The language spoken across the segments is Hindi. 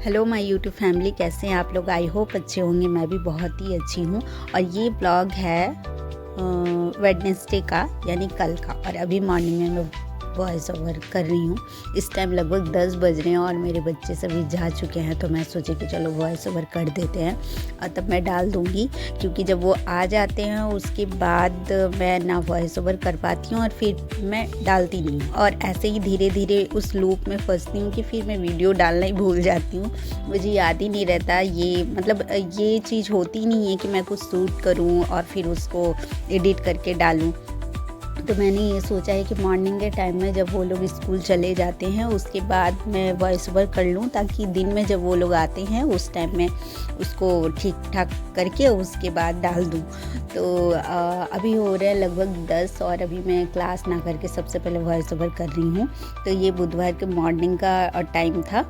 हेलो माय यूट्यूब फैमिली, कैसे हैं आप लोग। आई होप अच्छे होंगे। मैं भी बहुत ही अच्छी हूँ। और ये ब्लॉग है वेडनेसडे का, यानी कल का। और अभी मॉर्निंग में मैं वॉइस ओवर कर रही हूँ। इस टाइम लगभग 10 बज रहे हैं और मेरे बच्चे सभी जा चुके हैं, तो मैं सोची कि चलो वॉइस ओवर कर देते हैं और तब मैं डाल दूँगी, क्योंकि जब वो आ जाते हैं उसके बाद मैं ना वॉइस ओवर कर पाती हूँ और फिर मैं डालती नहीं हूँ। और ऐसे ही धीरे धीरे उस लूप में फंसती हूँ कि फिर मैं वीडियो डालना ही भूल जाती हूँ। मुझे याद ही नहीं रहता, ये चीज़ होती नहीं है कि मैं कुछ शूट करूँ और फिर उसको एडिट करके डालूँ। तो मैंने ये सोचा है कि मॉर्निंग के टाइम में जब वो लोग स्कूल चले जाते हैं उसके बाद मैं वॉइस ओवर कर लूँ, ताकि दिन में जब वो लोग आते हैं उस टाइम में उसको ठीक ठाक करके उसके बाद डाल दूँ। तो अभी हो रहे हैं लगभग 10 और अभी मैं क्लास ना करके सबसे पहले वॉइस ओवर कर रही हूँ। तो ये बुधवार के मॉर्निंग का टाइम था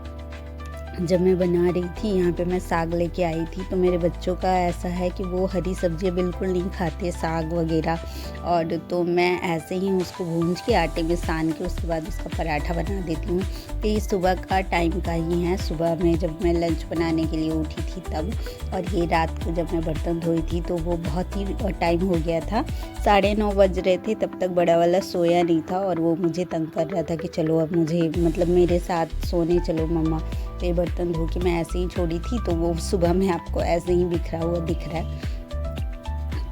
जब मैं बना रही थी। यहाँ पे मैं साग लेके आई थी। तो मेरे बच्चों का ऐसा है कि वो हरी सब्जियाँ बिल्कुल नहीं खाते, साग वगैरह। और तो मैं ऐसे ही उसको भूंज के आटे में सान के उसके बाद उसका पराठा बना देती हूँ। तो ये सुबह का टाइम का ही है। सुबह में जब मैं लंच बनाने के लिए उठी थी तब, और ये रात को जब मैं बर्तन धोई थी तो वो बहुत ही टाइम हो गया था। 9:30 बज रहे थे। तब तक बड़ा वाला सोया नहीं था और वो मुझे तंग कर रहा था कि चलो अब मुझे मेरे साथ सोने चलो मम्मा। तो ये बर्तन धो के मैं ऐसे ही छोड़ी थी, तो वो सुबह में आपको ऐसे ही बिखरा हुआ दिख रहा है।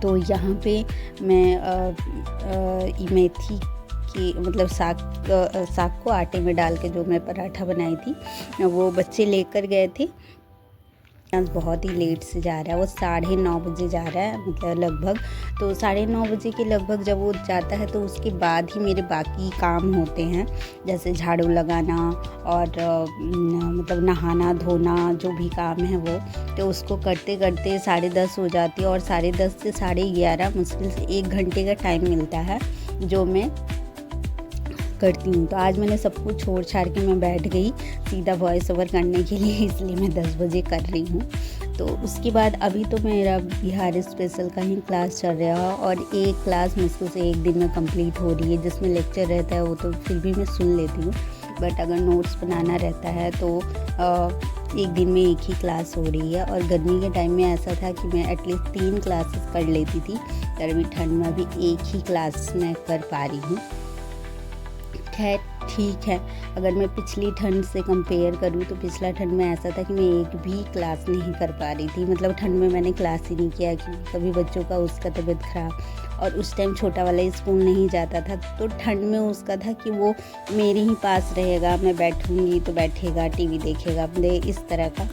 तो यहाँ पे मैं मेथी की साग को आटे में डाल के जो मैं पराठा बनाई थी वो बच्चे लेकर गए थे। आज बहुत ही लेट से जा रहा है, वो 9:30 बजे जा रहा है, मतलब लगभग। तो 9:30 बजे के लगभग जब वो जाता है तो उसके बाद ही मेरे बाकी काम होते हैं, जैसे झाड़ू लगाना और नहाना धोना, जो भी काम है वो। तो उसको करते करते 10:30 हो जाती है और 10:30 से 11:30 मुश्किल से 1 घंटे का टाइम मिलता है जो मैं करती हूँ। तो आज मैंने सब कुछ छोड़ छाड़ के मैं बैठ गई सीधा वॉइस ओवर करने के लिए, इसलिए मैं 10 बजे कर रही हूँ। तो उसके बाद अभी तो मेरा बिहार स्पेशल का ही क्लास चल रहा है और एक क्लास मुश्किल से एक दिन में कंप्लीट हो रही है। जिसमें लेक्चर रहता है वो तो फिर भी मैं सुन लेती हूँ, बट अगर नोट्स बनाना रहता है तो एक दिन में एक ही क्लास हो रही है। और गर्मी के टाइम में ऐसा था कि मैं एटलीस्ट 3 क्लासेस कर लेती थी, पर अभी ठंड में अभी एक ही क्लास मैं कर पा रही हूँ। खैर ठीक है। अगर मैं पिछली ठंड से कंपेयर करूँ तो पिछला ठंड में ऐसा था कि मैं एक भी क्लास नहीं कर पा रही थी। मतलब ठंड में मैंने क्लास ही नहीं किया कि कभी बच्चों का उसका तबीयत ख़राब, और उस टाइम छोटा वाला स्कूल नहीं जाता था, तो ठंड में उसका था कि वो मेरे ही पास रहेगा, मैं बैठूँगी तो बैठेगा, टीवी देखेगा, अपने इस तरह का।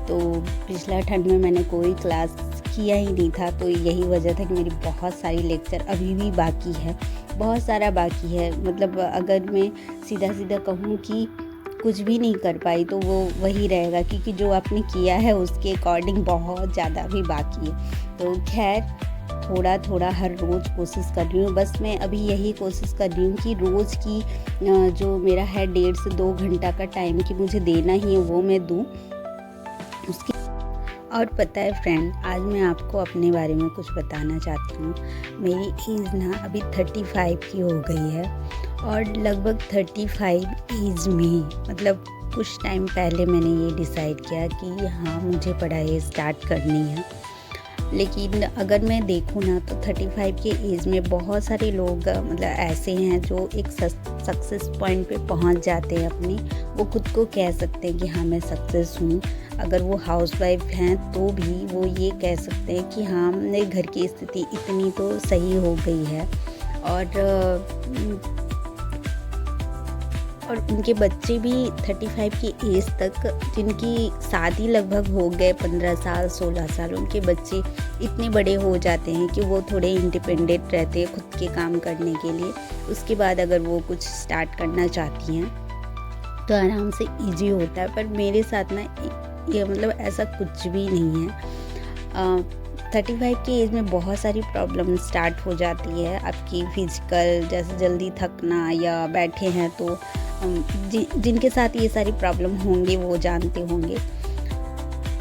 तो पिछला ठंड में मैंने कोई क्लास किया ही नहीं था। तो यही वजह था कि मेरी बहुत सारी लेक्चर अभी भी बाकी है, बहुत सारा बाकी है। मतलब अगर मैं सीधा कहूँ कि कुछ भी नहीं कर पाई तो वो वही रहेगा, क्योंकि जो आपने किया है उसके अकॉर्डिंग बहुत ज़्यादा भी बाकी है। तो खैर थोड़ा थोड़ा हर रोज़ कोशिश कर रही हूँ। बस मैं अभी यही कोशिश कर रही हूँ कि रोज़ की जो मेरा है 1.5 से 2 घंटा का टाइम कि मुझे देना ही है वो मैं दूँ उसकी। और पता है फ्रेंड, आज मैं आपको अपने बारे में कुछ बताना चाहती हूँ। मेरी एज ना अभी 35 की हो गई है, और लगभग 35 एज में मतलब कुछ टाइम पहले मैंने ये डिसाइड किया कि हाँ मुझे पढ़ाई स्टार्ट करनी है। लेकिन अगर मैं देखूँ ना तो 35 के एज में बहुत सारे लोग मतलब ऐसे हैं जो एक सक्सेस पॉइंट पे पहुंच जाते हैं अपनी। वो खुद को कह सकते हैं कि हाँ मैं सक्सेस हूँ। अगर वो हाउसवाइफ हैं तो भी वो ये कह सकते हैं कि हाँ मेरे घर की स्थिति इतनी तो सही हो गई है। और उनके बच्चे भी 35 की एज तक, जिनकी शादी लगभग हो गए 15 साल 16 साल, उनके बच्चे इतने बड़े हो जाते हैं कि वो थोड़े इंडिपेंडेंट रहते हैं खुद के काम करने के लिए। उसके बाद अगर वो कुछ स्टार्ट करना चाहती हैं तो आराम से इजी होता है। पर मेरे साथ ना ये मतलब ऐसा कुछ भी नहीं है। 35 की एज में बहुत सारी प्रॉब्लम स्टार्ट हो जाती है आपकी फिजिकल, जैसे जल्दी थकना या बैठे हैं तो जिनके साथ ये सारी प्रॉब्लम होंगे वो जानते होंगे।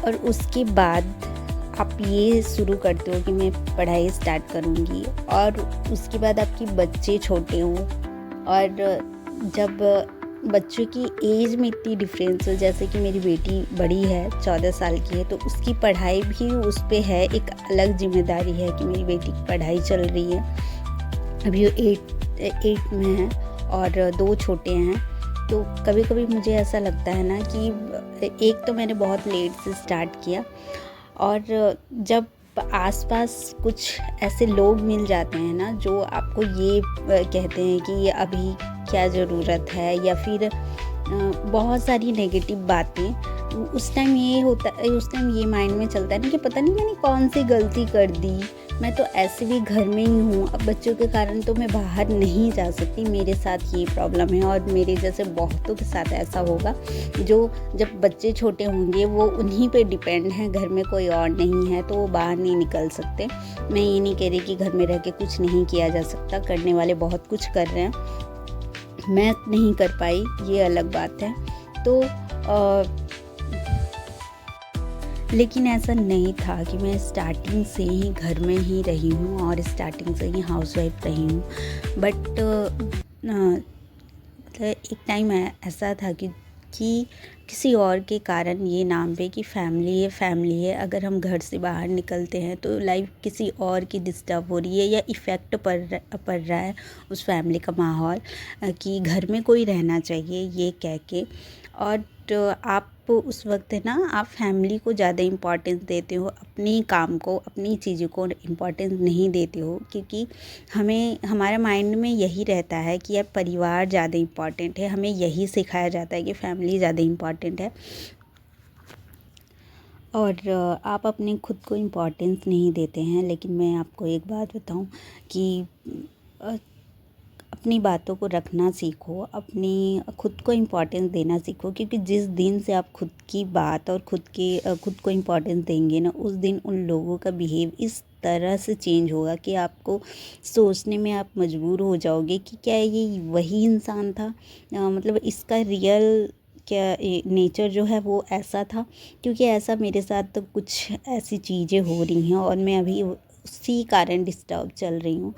और उसके बाद आप ये शुरू करते हो कि मैं पढ़ाई स्टार्ट करूँगी, और उसके बाद आपके बच्चे छोटे हों, और जब बच्चों की एज में इतनी डिफरेंस हो, जैसे कि मेरी बेटी बड़ी है, 14 साल की है, तो उसकी पढ़ाई भी उस पे है, एक अलग जिम्मेदारी है कि मेरी बेटी की पढ़ाई चल रही है। अभी वो 8 में है और 2 छोटे हैं। तो कभी कभी मुझे ऐसा लगता है ना कि एक तो मैंने बहुत लेट से स्टार्ट किया, और जब आसपास कुछ ऐसे लोग मिल जाते हैं ना जो आपको ये कहते हैं कि ये अभी क्या ज़रूरत है, या फिर बहुत सारी नेगेटिव बातें, उस टाइम ये होता है, उस टाइम ये माइंड में चलता है ना कि पता नहीं मैंने कौन सी गलती कर दी। मैं तो ऐसे भी घर में ही हूँ, अब बच्चों के कारण तो मैं बाहर नहीं जा सकती, मेरे साथ ये प्रॉब्लम है, और मेरे जैसे बहुतों के साथ ऐसा होगा जो जब बच्चे छोटे होंगे वो उन्हीं पे डिपेंड हैं, घर में कोई और नहीं है तो वो बाहर नहीं निकल सकते। मैं ये नहीं कह रही कि घर में रह के कुछ नहीं किया जा सकता, करने वाले बहुत कुछ कर रहे हैं, मैं नहीं कर पाई, ये अलग बात है। तो लेकिन ऐसा नहीं था कि मैं स्टार्टिंग से ही घर में ही रही हूँ और स्टार्टिंग से ही हाउसवाइफ रही हूँ। बट मतलब एक टाइम ऐसा था कि किसी और के कारण ये नाम पे कि फैमिली है, अगर हम घर से बाहर निकलते हैं तो लाइफ किसी और की डिस्टर्ब हो रही है या इफ़ेक्ट पड़ रहा है उस फैमिली का माहौल, कि घर में कोई रहना चाहिए ये कह के। और आप उस वक्त है ना, आप फैमिली को ज़्यादा इम्पोर्टेंस देते हो, अपनी काम को, अपनी चीज़ों को इम्पोर्टेंस नहीं देते हो, क्योंकि हमारे माइंड में यही रहता है कि यार परिवार ज़्यादा इम्पोर्टेंट है, हमें यही सिखाया जाता है कि फैमिली ज़्यादा इम्पोर्टेंट है। और आप अपने खुद को इम्पोर्टेंस नहीं देते हैं। लेकिन मैं आपको एक बात बताऊं कि अपनी बातों को रखना सीखो, अपनी खुद को इम्पोर्टेंस देना सीखो, क्योंकि जिस दिन से आप खुद की बात और खुद को इम्पोर्टेंस देंगे ना, उस दिन उन लोगों का बिहेव इस तरह से चेंज होगा कि आपको सोचने में आप मजबूर हो जाओगे कि क्या ये वही इंसान था, मतलब इसका रियल क्या नेचर जो है वो ऐसा था। क्योंकि ऐसा मेरे साथ तो कुछ ऐसी चीज़ें हो रही हैं और मैं अभी उसी कारण डिस्टर्ब चल रही हूँ।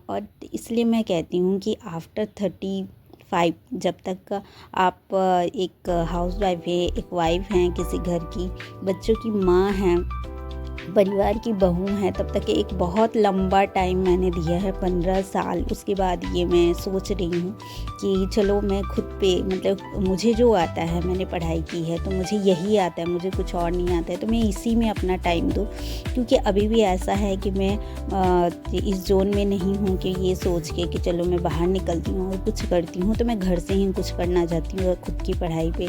और इसलिए मैं कहती हूँ कि आफ्टर 35 जब तक आप एक हाउसवाइफ है, एक वाइफ हैं किसी घर की, बच्चों की माँ हैं, परिवार की बहू हैं, तब तक एक बहुत लंबा टाइम मैंने दिया है, 15 साल। उसके बाद ये मैं सोच रही हूँ कि चलो मैं खुद पे, मतलब मुझे जो आता है, मैंने पढ़ाई की है तो मुझे यही आता है, मुझे कुछ और नहीं आता है, तो मैं इसी में अपना टाइम दूँ। क्योंकि अभी भी ऐसा है कि मैं इस जोन में नहीं हूँ कि ये सोच के कि चलो मैं बाहर निकलती हूँ और कुछ करती हूँ, तो मैं घर से ही कुछ करना चाहती हूँ और खुद की पढ़ाई पे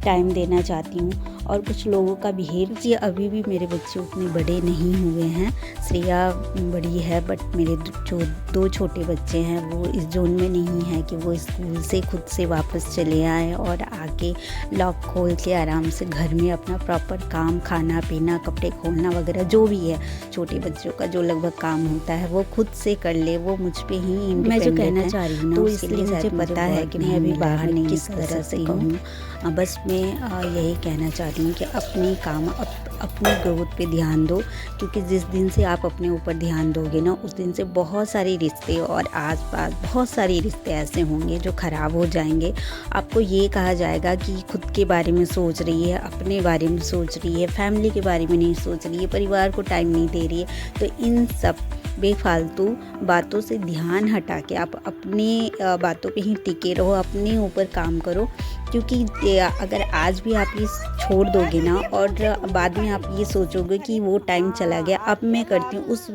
टाइम देना चाहती हूँ। और कुछ लोगों का बिहेव, ये अभी भी मेरे बच्चे उतने बड़े नहीं हुए हैं, श्रेया बड़ी है, बट मेरे जो 2 छोटे बच्चे हैं वो इस जोन में नहीं है कि वो स्कूल से खुद से वापस चले आए और आके लॉक खोल के आराम से घर में अपना प्रॉपर काम, खाना पीना, कपड़े खोलना वगैरह जो भी है छोटे बच्चों का जो लगभग काम होता है वो खुद से कर ले, वो मुझ पे ही मैं जो कहना चाह रही हूँ, तो इसलिए मुझे पता है कि मैं अभी बाहर नहीं किस तरह से कहूँ। बस मैं यही कहना चाह रही हूँ कि अपनी काम, अपनी ग्रोथ पे ध्यान दो, क्योंकि जिस दिन से आप अपने ऊपर ध्यान दोगे ना, उस दिन से बहुत सारे रिश्ते और आसपास बहुत सारे रिश्ते ऐसे होंगे जो ख़राब हो जाएंगे। आपको ये कहा जाएगा कि खुद के बारे में सोच रही है, अपने बारे में सोच रही है, फैमिली के बारे में नहीं सोच रही है, परिवार को टाइम नहीं दे रही है। तो इन सब बेफालतू बातों से ध्यान हटा के आप अपनी बातों पे ही टिके रहो, अपने ऊपर काम करो। क्योंकि अगर आज भी आप ये छोड़ दोगे ना और बाद में आप ये सोचोगे कि वो टाइम चला गया, अब मैं करती हूँ, उस